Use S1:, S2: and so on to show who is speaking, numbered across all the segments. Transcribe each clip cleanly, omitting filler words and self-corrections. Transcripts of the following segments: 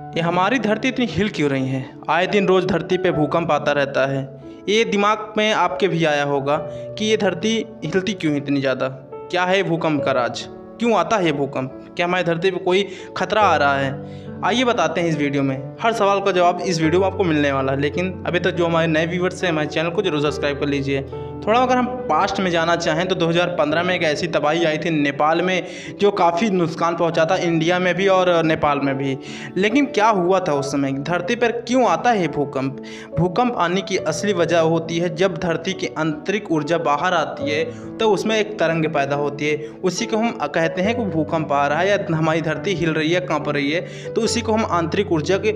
S1: ये हमारी धरती इतनी हिल क्यों रही है? आए दिन रोज़ धरती पे भूकंप आता रहता है। ये दिमाग में आपके भी आया होगा कि ये धरती हिलती क्यों है इतनी ज़्यादा? क्या है भूकंप का राज? क्यों आता है ये भूकंप? क्या हमारी धरती पे कोई खतरा आ रहा है? आइए बताते हैं इस वीडियो में। हर सवाल का जवाब इस वीडियो में आपको मिलने वाला है। लेकिन अभी तक जो हमारे नए व्यूवर्स हैं, हमारे चैनल को जरूर सब्सक्राइब कर लीजिए। थोड़ा अगर हम पास्ट में जाना चाहें तो 2015 में एक ऐसी तबाही आई थी नेपाल में, जो काफ़ी नुकसान पहुंचा था इंडिया में भी और नेपाल में भी। लेकिन क्या हुआ था उस समय? धरती पर क्यों आता है भूकंप? भूकंप आने की असली वजह होती है जब धरती की आंतरिक ऊर्जा बाहर आती है तो उसमें एक तरंग पैदा होती है। उसी को हम कहते हैं कि भूकंप आ रहा है या हमारी धरती हिल रही है, कांप रही है, तो उसी को हम आंतरिक ऊर्जा के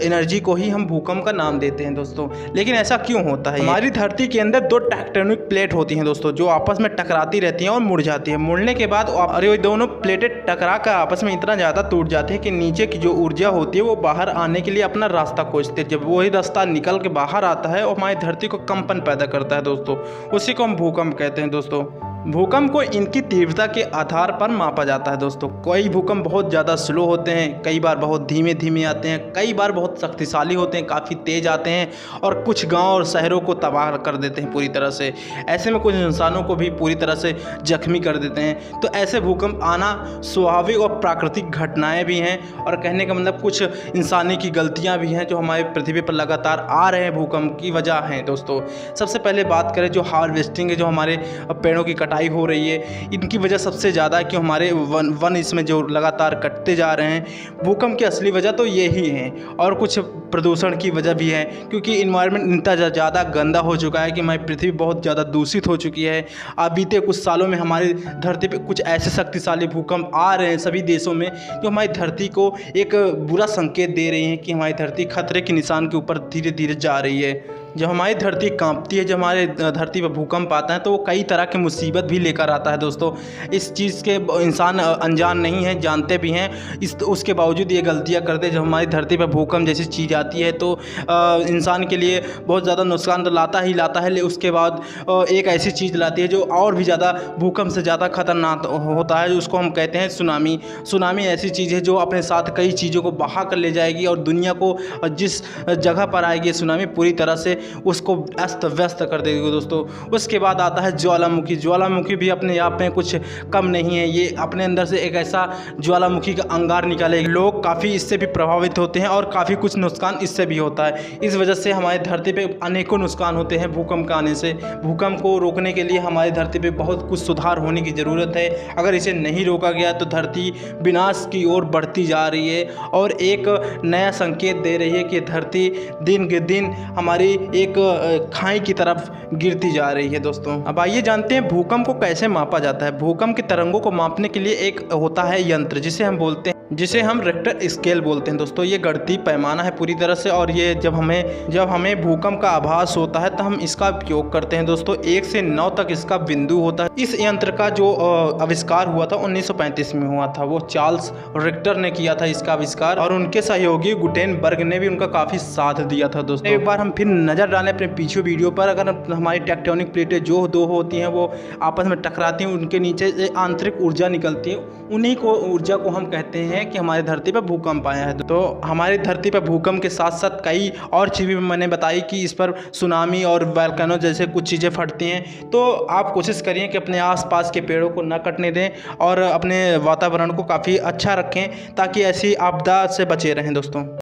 S1: एनर्जी को ही हम भूकंप का नाम देते हैं दोस्तों। लेकिन ऐसा क्यों होता है? हमारी धरती के अंदर दो टेक्टोनिक प्लेट होती हैं दोस्तों, जो आपस में टकराती रहती हैं और मुड़ जाती हैं। मुड़ने के बाद ये दोनों प्लेटें टकरा कर आपस में इतना ज़्यादा टूट जाती है कि नीचे की जो ऊर्जा होती है वो बाहर आने के लिए अपना रास्ता खोजती है। जब वही रास्ता निकल के बाहर आता है और हमारी धरती को कंपन पैदा करता है दोस्तों, उसी को हम भूकंप कहते हैं दोस्तों। भूकंप को इनकी तीव्रता के आधार पर मापा जाता है दोस्तों। कई भूकंप बहुत ज़्यादा स्लो होते हैं, कई बार बहुत धीमे धीमे आते हैं, कई बार बहुत शक्तिशाली होते हैं, काफ़ी तेज़ आते हैं और कुछ गांव और शहरों को तबाह कर देते हैं पूरी तरह से। ऐसे में कुछ इंसानों को भी पूरी तरह से जख्मी कर देते हैं। तो ऐसे भूकंप आना स्वाभाविक और प्राकृतिक घटनाएँ भी हैं, और कहने का मतलब कुछ इंसानी की गलतियाँ भी हैं जो हमारे पृथ्वी पर लगातार आ रहे हैं भूकंप की वजह हैं दोस्तों। सबसे पहले बात करें जो हार्वेस्टिंग है, जो हमारे पेड़ों की हो रही है, इनकी वजह सबसे ज़्यादा है कि हमारे वन इसमें जो लगातार कटते जा रहे हैं। भूकंप की असली वजह तो यही है, और कुछ प्रदूषण की वजह भी है, क्योंकि इन्वायरमेंट इतना ज़्यादा गंदा हो चुका है कि हमारी पृथ्वी बहुत ज़्यादा दूषित हो चुकी है। अब बीते कुछ सालों में हमारी धरती पे कुछ ऐसे शक्तिशाली भूकंप आ रहे हैं सभी देशों में, जो हमारी धरती को एक बुरा संकेत दे रही हैं कि हमारी धरती खतरे के निशान के ऊपर धीरे धीरे जा रही है। जब हमारी धरती कांपती है, जब हमारे धरती पर भूकंप आता है, तो वो कई तरह की मुसीबत भी लेकर आता है दोस्तों। इस चीज़ के इंसान अनजान नहीं है, जानते भी हैं, उसके बावजूद ये गलतियां करते हैं। जब हमारी धरती पर भूकंप जैसी चीज़ आती है तो इंसान के लिए बहुत ज़्यादा नुकसान तो लाता ही लाता है, लेकिन उसके बाद एक ऐसी चीज़ लाती है जो और भी ज़्यादा भूकंप से ज़्यादा खतरनाक होता है, उसको हम कहते हैं सुनामी। सुनामी ऐसी चीज़ है जो अपने साथ कई चीज़ों को बहा कर ले जाएगी और दुनिया को जिस जगह पर आएगी सुनामी पूरी तरह से उसको अस्त व्यस्त कर देगी दोस्तों। उसके बाद आता है ज्वालामुखी। ज्वालामुखी भी अपने आप में कुछ कम नहीं है, ये अपने अंदर से एक ऐसा ज्वालामुखी का अंगार निकालेगी। लोग काफ़ी इससे भी प्रभावित होते हैं और काफ़ी कुछ नुकसान इससे भी होता है। इस वजह से हमारी धरती पे अनेकों नुकसान होते हैं भूकंप के आने से। भूकंप को रोकने के लिए हमारी धरती पे बहुत कुछ सुधार होने की ज़रूरत है। अगर इसे नहीं रोका गया तो धरती विनाश की ओर बढ़ती जा रही है और एक नया संकेत दे रही है कि धरती दिन के दिन हमारी एक खाई की तरफ गिरती जा रही है दोस्तों। अब आइए जानते हैं भूकंप को कैसे मापा जाता है। भूकंप की तरंगों को मापने के लिए एक होता है यंत्र, जिसे हम रिक्टर स्केल बोलते हैं दोस्तों। ये गणितीय पैमाना है पूरी तरह से, और ये जब हमें भूकंप का आभास होता है तो हम इसका उपयोग करते हैं दोस्तों। 1 से 9 तक इसका बिंदु होता है। इस यंत्र का जो आविष्कार हुआ था 1935 में हुआ था, वो चार्ल्स रिक्टर ने किया था इसका आविष्कार, और उनके सहयोगी गुटेनबर्ग ने भी उनका काफ़ी साथ दिया था दोस्तों। एक बार हम फिर नज़र डालें अपने पीछे वीडियो पर। अगर हमारी टेक्टोनिक प्लेटें जो दो होती हैं वो आपस में टकराती हैं, उनके नीचे आंतरिक ऊर्जा निकलती है, उन्हीं को ऊर्जा को हम कहते हैं कि हमारी धरती पर भूकंप आया है। तो हमारी धरती पर भूकंप के साथ साथ कई और चीज़ें मैंने बताई कि इस पर सुनामी और वोल्केनो जैसे कुछ चीज़ें फटती हैं। तो आप कोशिश करिए कि अपने आसपास के पेड़ों को न कटने दें और अपने वातावरण को काफ़ी अच्छा रखें, ताकि ऐसी आपदा से बचे रहें दोस्तों।